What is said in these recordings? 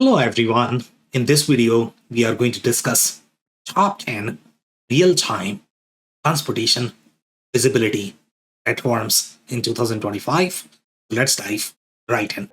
Hello everyone. In this video, we are going to discuss top 10 real-time transportation visibility platforms in 2025. Let's dive right in.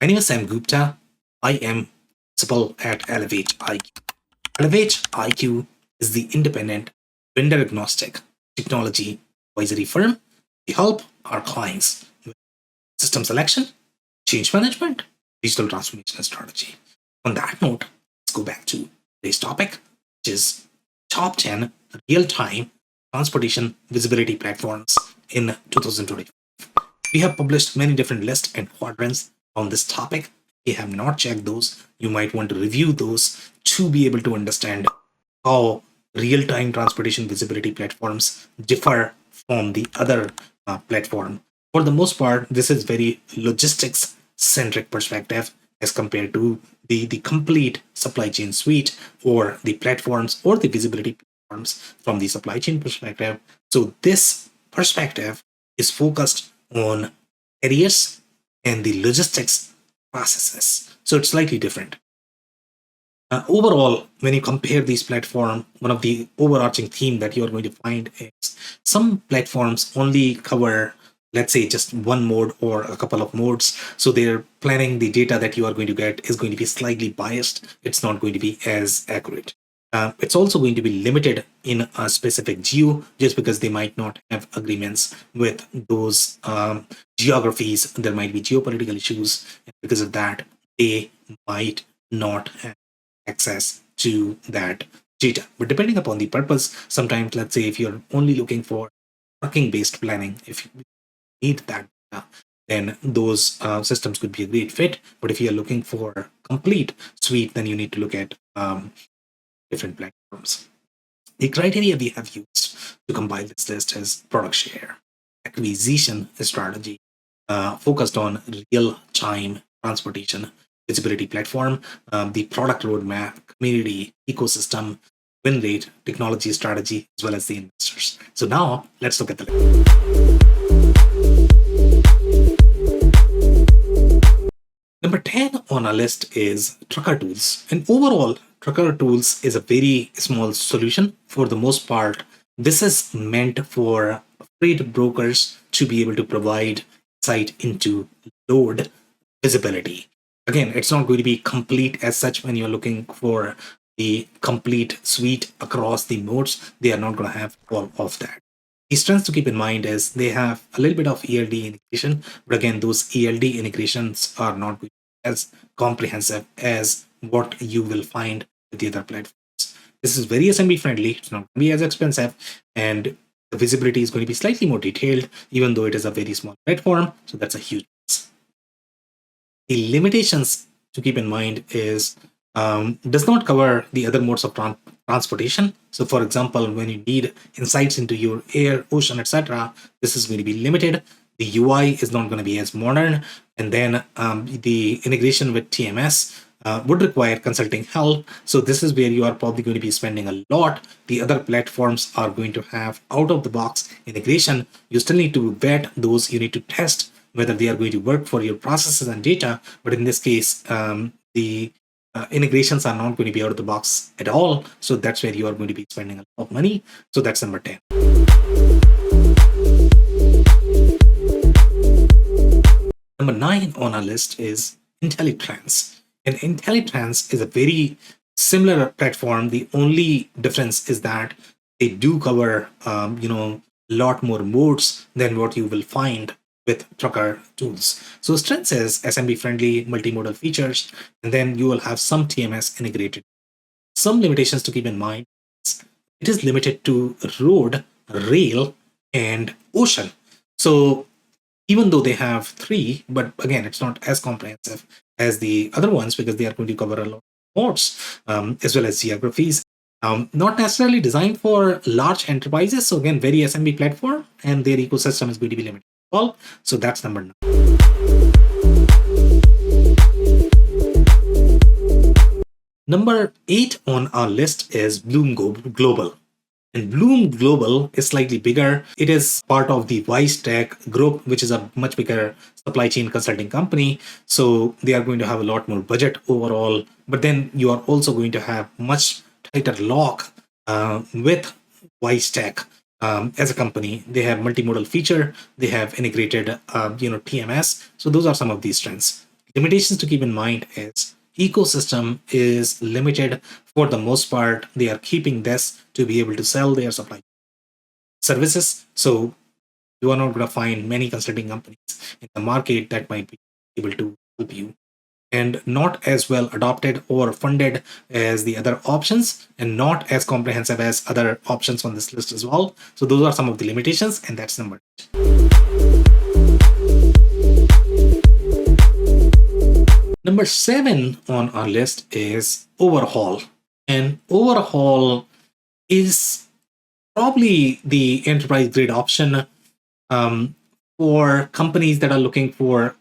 My name is Sam Gupta. I am principal at ElevatIQ. ElevatIQ is the independent, vendor-agnostic technology advisory firm. We help our clients with system selection, change management, digital transformation strategy. On that note, let's go back to today's topic, which is top 10 real-time transportation visibility platforms in 2025. We have published many different lists and quadrants on this topic. If you have not checked those, you might want to review those to be able to understand how real-time transportation visibility platforms differ from the other platform. For the most part, this is very logistics-centric perspective as compared to the complete supply chain suite or the platforms or the visibility platforms from the supply chain perspective. So this perspective is focused on areas and the logistics processes. So it's slightly different. Overall, when you compare these platforms, one of the overarching theme that you're going to find is some platforms only cover, let's say, just one mode or a couple of modes. So they're planning the data that you are going to get is going to be slightly biased. It's not going to be as accurate. It's also going to be limited in a specific geo just because they might not have agreements with those geographies. There might be geopolitical issues. And because of that, they might not have access to that data. But depending upon the purpose, sometimes, let's say, if you're only looking for trucking-based planning, if you need that data, then those systems could be a great fit. But if you're looking for complete suite, then you need to look at different platforms. The criteria we have used to compile this list is product share, acquisition strategy, focused on real-time transportation visibility platform, the product roadmap, community, ecosystem, win rate, technology strategy, as well as the investors. So now let's look at the list. Number 10 on our list is Trucker Tools. And overall, Trucker Tools is a very small solution. For the most part, this is meant for freight brokers to be able to provide insight into load visibility. Again, it's not going to be complete as such when you're looking for the complete suite across the modes. They are not going to have all of that. The strengths to keep in mind is they have a little bit of ELD integration, but again, those ELD integrations are not going to be as comprehensive as what you will find with the other platforms. This is very SMB friendly. It's not going to be as expensive, and the visibility is going to be slightly more detailed, even though it is a very small platform. So that's a huge plus. The limitations to keep in mind is does not cover the other modes of transportation. So for example, when you need insights into your air, ocean, etc., this is going to be limited. The UI is not going to be as modern. And then the integration with TMS would require consulting help. So this is where you are probably going to be spending a lot. The other platforms are going to have out-of-the-box integration. You still need to vet those. You need to test whether they are going to work for your processes and data. But in this case, the integrations are not going to be out of the box at all. So that's where you are going to be spending a lot of money. So that's number 10. Number 9 on our list is Intellett. And Intellett is a very similar platform. The only difference is that they do cover, a lot more modes than what you will find with Trucker Tools. So strengths is SMB friendly multimodal features, and then you will have some TMS integrated. Some limitations to keep in mind. It is limited to road, rail, and ocean. So even though they have 3, but again, it's not as comprehensive as the other ones because they are going to cover a lot ports, as well as geographies. Not necessarily designed for large enterprises. So again, very SMB platform, and their ecosystem is going to be limited. Well, so that's number 9. Number 8 on our list is Bloom Global. And Bloom Global is slightly bigger. It is part of the Wise Tech group, which is a much bigger supply chain consulting company. So they are going to have a lot more budget overall. But then you are also going to have much tighter lock with Wise Tech as a company. They have multimodal feature. They have integrated, TMS. So those are some of these trends. Limitations to keep in mind is ecosystem is limited for the most part. They are keeping this to be able to sell their supply services. So you are not going to find many consulting companies in the market that might be able to help you, and not as well adopted or funded as the other options, and not as comprehensive as other options on this list as well. So those are some of the limitations, and that's number 8. Number 7 on our list is Overhaul. And Overhaul is probably the enterprise grade option for companies that are looking for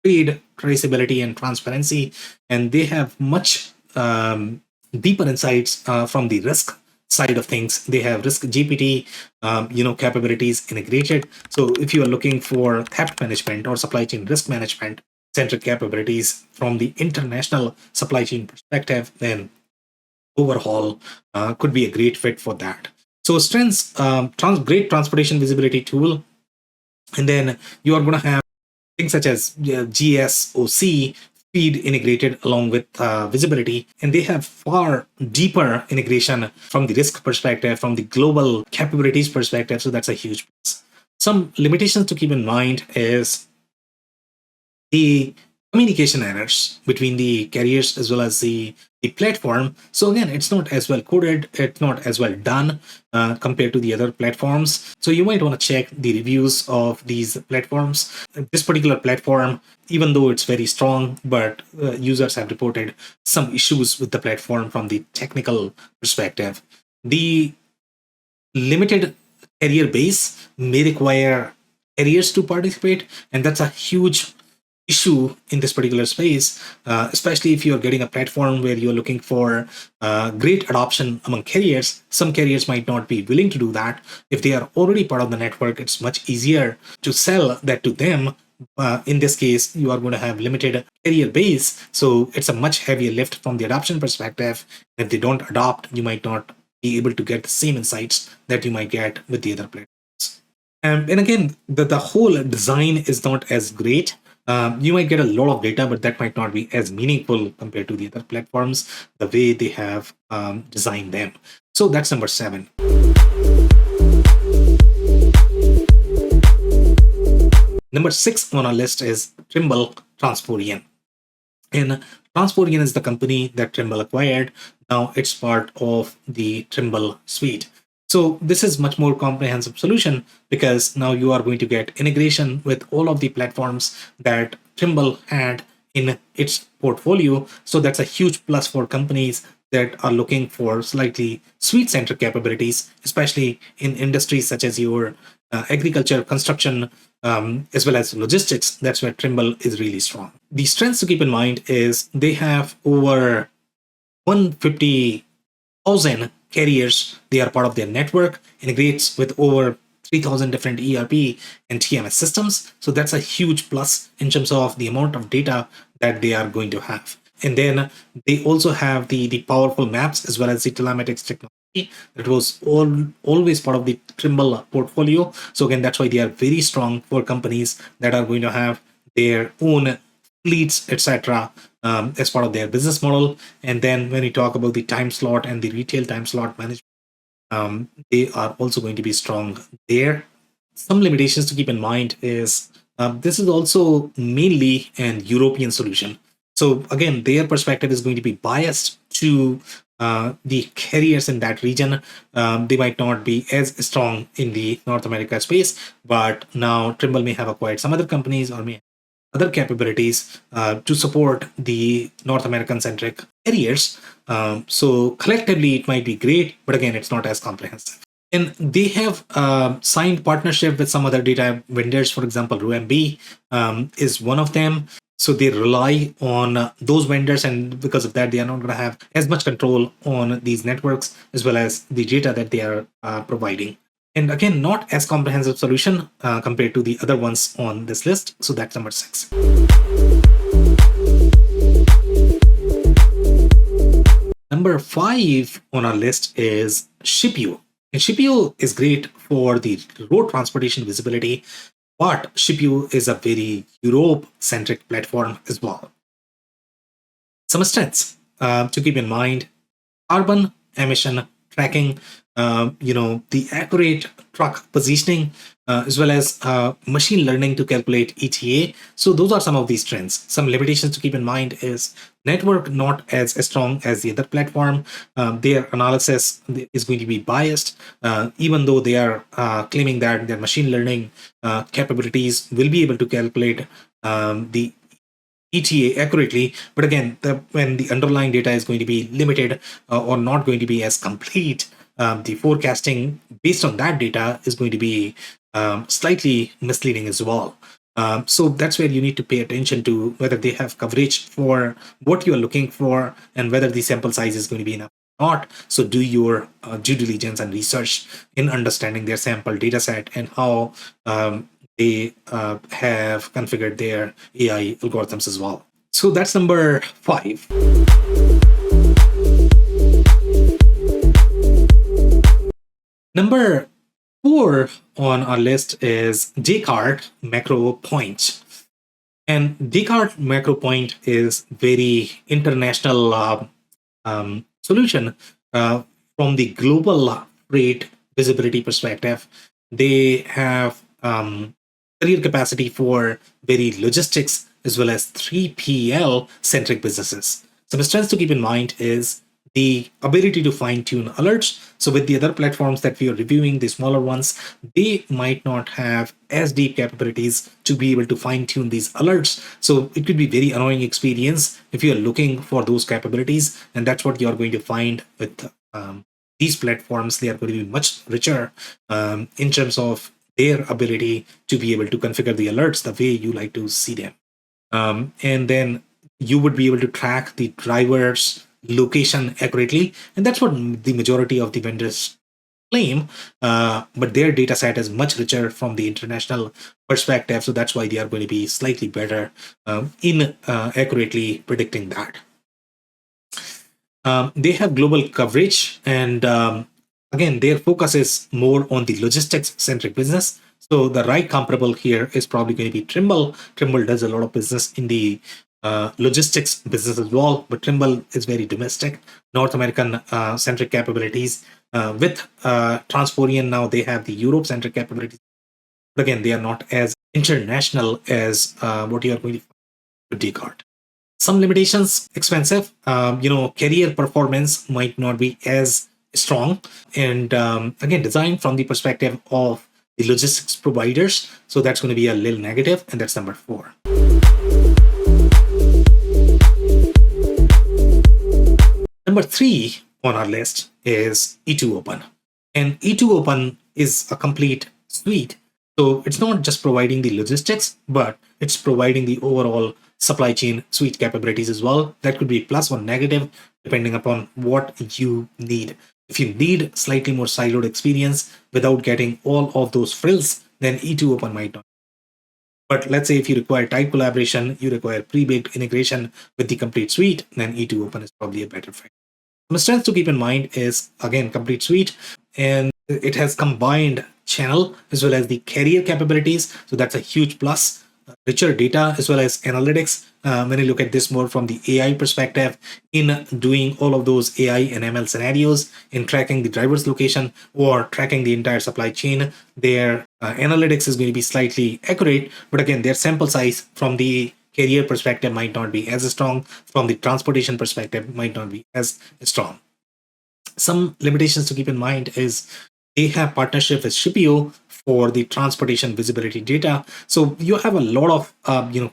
trade traceability and transparency. And they have much deeper insights from the risk side of things. They have risk GPT, capabilities integrated. So if you are looking for theft management or supply chain risk management centric capabilities from the international supply chain perspective, then Overhaul could be a great fit for that. So strengths, great transportation visibility tool. And then you are going to have things such as GSOC feed integrated along with visibility. And they have far deeper integration from the risk perspective, from the global capabilities perspective. So that's a huge plus. Some limitations to keep in mind is the communication errors between the carriers as well as the platform. So again, it's not as well coded, it's not as well done compared to the other platforms. So you might want to check the reviews of these platforms. This particular platform, even though it's very strong, but users have reported some issues with the platform from the technical perspective. The limited carrier base may require carriers to participate, and that's a huge issue in this particular space, especially if you're getting a platform where you're looking for great adoption among carriers. Some carriers might not be willing to do that. If they are already part of the network, it's much easier to sell that to them. In this case, you are going to have limited carrier base, so it's a much heavier lift from the adoption perspective. If they don't adopt, you might not be able to get the same insights that you might get with the other platforms. And again, the whole design is not as great. You might get a lot of data, but that might not be as meaningful compared to the other platforms, the way they have designed them. So that's number 7. Number 6 on our list is Trimble Transporian. And Transporian is the company that Trimble acquired. Now it's part of the Trimble suite. So this is much more comprehensive solution because now you are going to get integration with all of the platforms that Trimble had in its portfolio. So that's a huge plus for companies that are looking for slightly suite-centric capabilities, especially in industries such as your agriculture, construction, as well as logistics. That's where Trimble is really strong. The strengths to keep in mind is they have over 150,000 carriers. They are part of their network, integrates with over 3,000 different ERP and TMS systems. So that's a huge plus in terms of the amount of data that they are going to have. And then they also have the powerful maps as well as the telematics technology that was always part of the Trimble portfolio. So again, that's why they are very strong for companies that are going to have their own fleets, etc., as part of their business model. And then when we talk about the time slot and the retail time slot management, they are also going to be strong there. Some limitations to keep in mind is this is also mainly an European solution. So again, their perspective is going to be biased to the carriers in that region. They might not be as strong in the North America space, but now Trimble may have acquired some other companies or may other capabilities to support the North American centric carriers. So collectively, it might be great, but again, it's not as comprehensive. And they have signed partnership with some other data vendors. For example, RUMB is one of them. So they rely on those vendors, and because of that, they are not going to have as much control on these networks as well as the data that they are providing. And again, not as comprehensive solution compared to the other ones on this list. So that's number 6. Number 5 on our list is Shipu. And Shipu is great for the road transportation visibility, but Shipu is a very Europe-centric platform as well. Some strengths to keep in mind: carbon emission tracking, the accurate truck positioning, as well as machine learning to calculate ETA. So those are some of these trends. Some limitations to keep in mind is network not as strong as the other platform. Their analysis is going to be biased, even though they are claiming that their machine learning capabilities will be able to calculate the ETA accurately, but again, when the underlying data is going to be limited or not going to be as complete, the forecasting based on that data is going to be slightly misleading as well. So that's where you need to pay attention to whether they have coverage for what you are looking for and whether the sample size is going to be enough or not. So do your due diligence and research in understanding their sample data set and how they have configured their AI algorithms as well. So that's number 5. Number 4 on our list is Dcart Macro Point. And Dcart Macro Point is very international solution from the global freight visibility perspective. They have career capacity for very logistics as well as 3PL centric businesses. Some strengths to keep in mind is the ability to fine tune alerts. So with the other platforms that we are reviewing, the smaller ones, they might not have as deep capabilities to be able to fine tune these alerts. So it could be very annoying experience if you are looking for those capabilities. And that's what you're going to find with these platforms. They are going to be much richer in terms of their ability to be able to configure the alerts the way you like to see them. And then you would be able to track the driver's location accurately. And that's what the majority of the vendors claim. But their data set is much richer from the international perspective. So that's why they are going to be slightly better in accurately predicting that. They have global coverage, and again, their focus is more on the logistics centric business. So the right comparable here is probably going to be Trimble. Trimble does a lot of business in the logistics business as well, but Trimble is very domestic, North American centric capabilities. With Transporian now, they have the Europe centric capabilities. But again, they are not as international as what you are going to find with Dcart. Some limitations: expensive. Carrier performance might not be as strong, and again, designed from the perspective of the logistics providers. So that's going to be a little negative, and that's number 4. Number 3 on our list is E2 Open. And E2 Open is a complete suite. So it's not just providing the logistics, but it's providing the overall supply chain suite capabilities as well. That could be plus or negative depending upon what you need. If you need slightly more siloed experience without getting all of those frills, then E2 Open might not. But let's say if you require tight collaboration, you require pre-baked integration with the complete suite, then E2 Open is probably a better fit. The strength to keep in mind is, again, complete suite, and it has combined channel as well as the carrier capabilities. So that's a huge plus. Richer data as well as analytics. When you look at this more from the AI perspective, in doing all of those AI and ML scenarios, in tracking the driver's location or tracking the entire supply chain, their analytics is going to be slightly accurate. But again, their sample size from the carrier perspective might not be as strong. From the transportation perspective, might not be as strong. Some limitations to keep in mind is they have partnership with Shipu for the transportation visibility data. So you have a lot of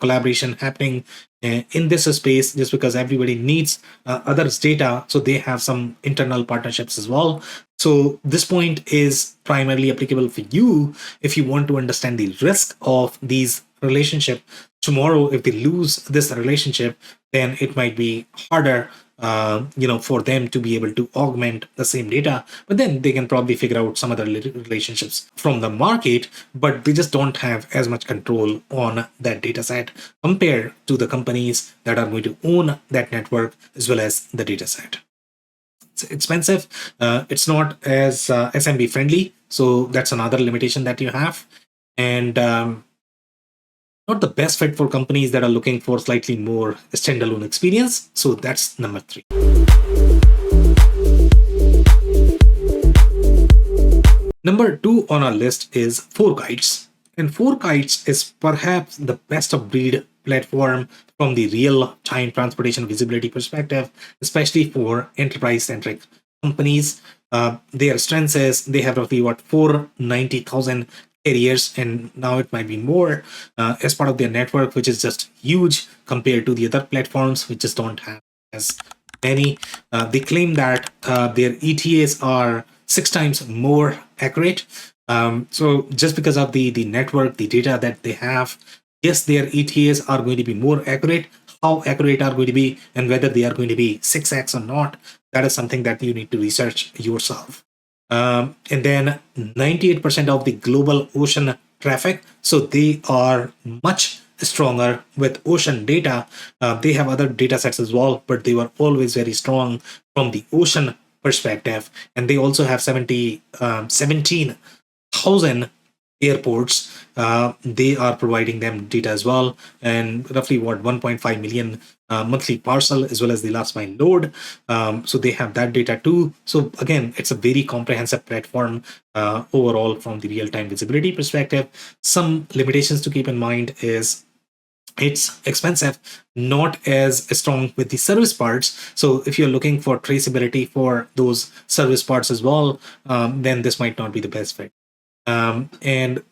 collaboration happening in this space, just because everybody needs others' data, so they have some internal partnerships as well. So this point is primarily applicable for you if you want to understand the risk of these relationship. Tomorrow, if they lose this relationship, then it might be harder for them to be able to augment the same data. But then they can probably figure out some other relationships from the market, but they just don't have as much control on that data set compared to the companies that are going to own that network as well as the data set. It's expensive. It's not as SMB friendly. So that's another limitation that you have. And not the best fit for companies that are looking for slightly more standalone experience. So that's number 3. Number 2 on our list is ForeKites. And ForeKites is perhaps the best of breed platform from the real-time transportation visibility perspective, especially for enterprise-centric companies. Their strength is they have roughly 490,000 carriers, and now it might be more as part of their network, which is just huge compared to the other platforms, which just don't have as many. They claim that their ETAs are 6 times more accurate. So just because of the network, the data that they have, yes, their ETAs are going to be more accurate. How accurate are going to be, and whether they are going to be 6x or not, that is something that you need to research yourself. And then 98% of the global ocean traffic, so they are much stronger with ocean data. They have other data sets as well, but they were always very strong from the ocean perspective. And they also have 17,000 airports. They are providing them data as well, and roughly 1.5 million monthly parcel, as well as the last mile load. So they have that data too. So again, it's a very comprehensive platform overall from the real-time visibility perspective. Some limitations to keep in mind is it's expensive, not as strong with the service parts. So if you're looking for traceability for those service parts as well, then this might not be the best fit. And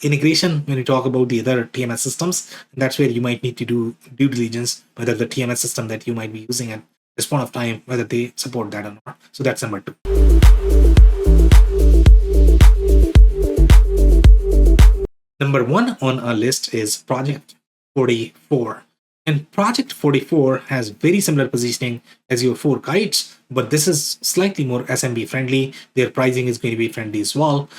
integration, when you talk about the other TMS systems, that's where you might need to do due diligence, whether the TMS system that you might be using at this point of time, whether they support that or not. So that's number 2. Number 1 on our list is Project 44. And Project 44 has very similar positioning as your ForeKites, but this is slightly more SMB friendly. Their pricing is going to be friendly as well.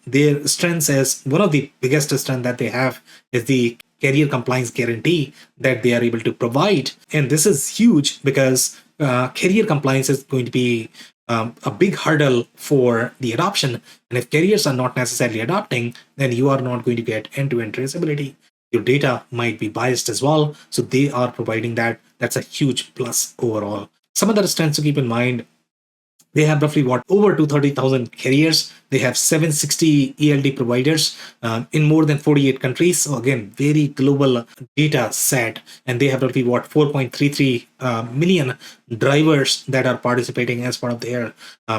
Their strengths is, one of the biggest strength that they have is the carrier compliance guarantee that they are able to provide. And this is huge because carrier compliance is going to be a big hurdle for the adoption. And if carriers are not necessarily adopting, then you are not going to get end-to-end traceability. Your data might be biased as well. So they are providing that. That's a huge plus overall. Some other strengths to keep in mind: they have roughly over 230,000 carriers. They have 760 ELD providers in more than 48 countries. So again, very global data set. And they have roughly 4.33 million drivers that are participating as part of their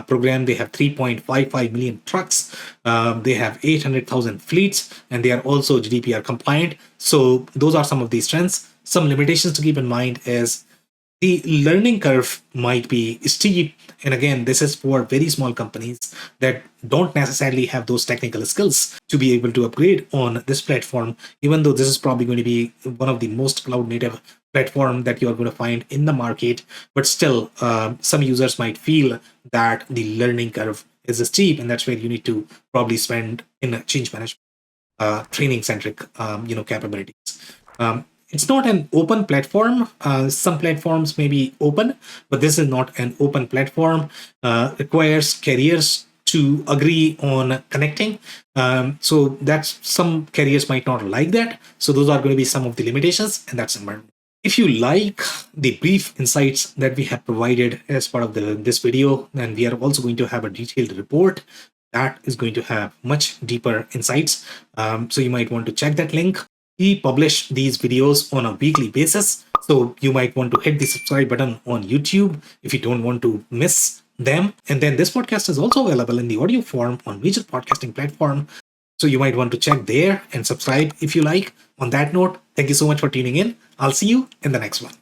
program. They have 3.55 million trucks. They have 800,000 fleets, and they are also GDPR compliant. So those are some of these strengths. Some limitations to keep in mind is the learning curve might be steep. And again, this is for very small companies that don't necessarily have those technical skills to be able to upgrade on this platform, even though this is probably going to be one of the most cloud native platform that you are going to find in the market. But still, some users might feel that the learning curve is steep, and that's where you need to probably spend in change management, training centric, capabilities. It's not an open platform. Some platforms may be open, but this is not an open platform. Requires carriers to agree on connecting. So that's, some carriers might not like that. So those are going to be some of the limitations, and that's important. If you like the brief insights that we have provided as part of this video, then we are also going to have a detailed report that is going to have much deeper insights. So you might want to check that link. We publish these videos on a weekly basis, so you might want to hit the subscribe button on YouTube if you don't want to miss them. And then this podcast is also available in the audio form on major podcasting platform So you might want to check there and subscribe if you like. On that note, thank you so much for tuning in. I'll see you in the next one.